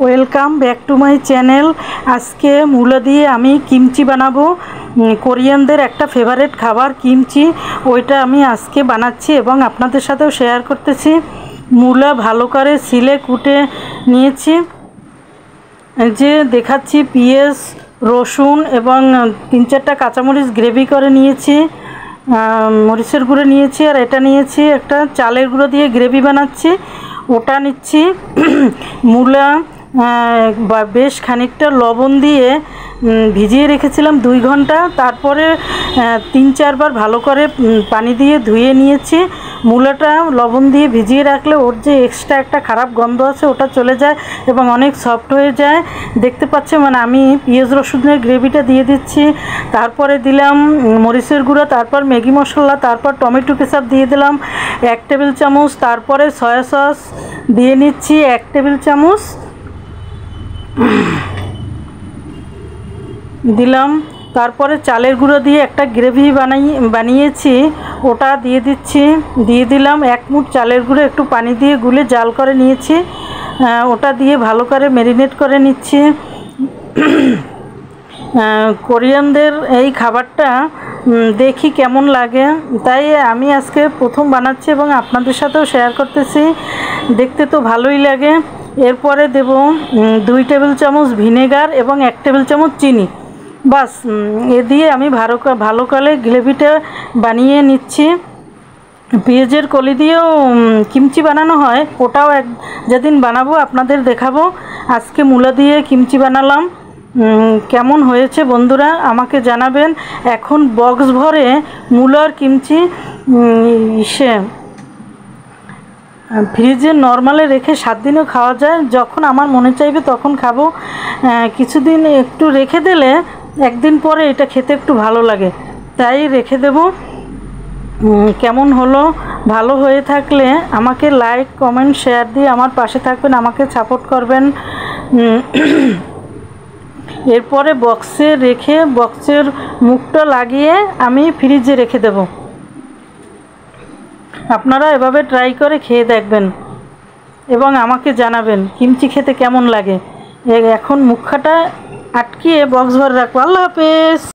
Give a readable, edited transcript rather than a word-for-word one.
Welcome back to my channel. আজকে মূলা দিয়ে আমি কিমচি বানাবো। কোরিয়ানদের একটা ফেভারিট খাবার কিমচি, ওইটা আমি আজকে বানাচ্ছি এবং আপনাদের সাথেও শেয়ার করতেছি। মূলা ভালো করে ছিলে কুটে নিয়েছি, যে দেখাচ্ছি পেঁয়াজ রসুন এবং 3-4টা কাঁচামরিচ গ্রেভি করে নিয়েছি, মরিচের গুঁড়ো নিয়েছি, আর এটা নিয়েছি একটা চালের গুঁড়ো দিয়ে গ্রেভি বানাচ্ছি, ওটা নিচ্ছি। মূলা বেশ খানিকটা লবণ দিয়ে ভিজিয়ে রেখেছিলাম 2 ঘন্টা, তারপরে 3-4 বার ভালো করে পানি দিয়ে ধুয়ে নিয়েছি। মূলাটা লবণ দিয়ে ভিজিয়ে রাখলে ওর যে এক্সট্রা একটা খারাপ গন্ধ আছে ওটা চলে যায় এবং অনেক সফট হয়ে যায়। দেখতে পাচ্ছেন, মানে আমি পেঁয়াজ রসুনের গ্রেভিটা দিয়ে দিচ্ছি, তারপরে দিলাম মরিচের গুঁড়ো, তারপর ম্যাগি মশলা, তারপর টমেটো কেচাপ দিয়ে দিলাম 1 টেবিল চামচ, তারপরে সয়া সস দিয়ে নিচ্ছি 1 টেবিল চামচ দিলাম, তারপরে চালের গুঁড়ো দিয়ে একটা গ্রেভি বানিয়েছি ওটা দিয়ে দিচ্ছি, দিয়ে দিলাম 1 মুঠ চালের গুঁড়ো, একটু পানি দিয়ে গুলে জাল করে নিয়েছি, ওটা দিয়ে ভালো করে ম্যারিনেট করে নিচ্ছি। কোরিয়ানদের এই খাবারটা দেখি কেমন লাগে, তাই আমি আজকে প্রথম বানাচ্ছি এবং আপনাদের সাথেও শেয়ার করতেছি। দেখতে তো ভালোই লাগে। এরপরে দেব 2 টেবিল চামচ ভিনেগার এবং 1 টেবিল চামচ চিনি। বাস, এ দিয়ে আমি ভালো করে গ্রেভিটা বানিয়ে নিচ্ছি। পেঁয়াজের কলি দিয়েও কিমচি বানানো হয়, ওটাও যেদিন বানাবো আপনাদের দেখাবো। আজকে মূলা দিয়ে কিমচি বানালাম। কেমন হয়েছে বন্ধুরা আমাকে জানাবেন। এখন বক্স ভরে মূলার কিমচি ফ্রিজে নর্মালে রেখে 7 দিনও খাওয়া যায়। যখন আমার মনে চাইবে তখন খাবো। কিছুদিন একটু রেখে দিলে 1 দিন পরে এটা খেতে একটু ভালো লাগে, তাই রেখে দেব। কেমন হলো, ভালো হয়ে থাকলে আমাকে লাইক কমেন্ট শেয়ার দিয়ে আমার পাশে থাকবেন, আমাকে সাপোর্ট করবেন। এরপরে বক্সে রেখে বক্সের মুখটা লাগিয়ে আমি ফ্রিজে রেখে দেব। আপনারা এভাবে ট্রাই করে খেয়ে দেখবেন এবং আমাকে জানাবেন কিমচি খেতে কেমন লাগে। এখন মুখটা আটকিয়ে বক্স ভরে রাখবো। আল্লাহ হাফেজ।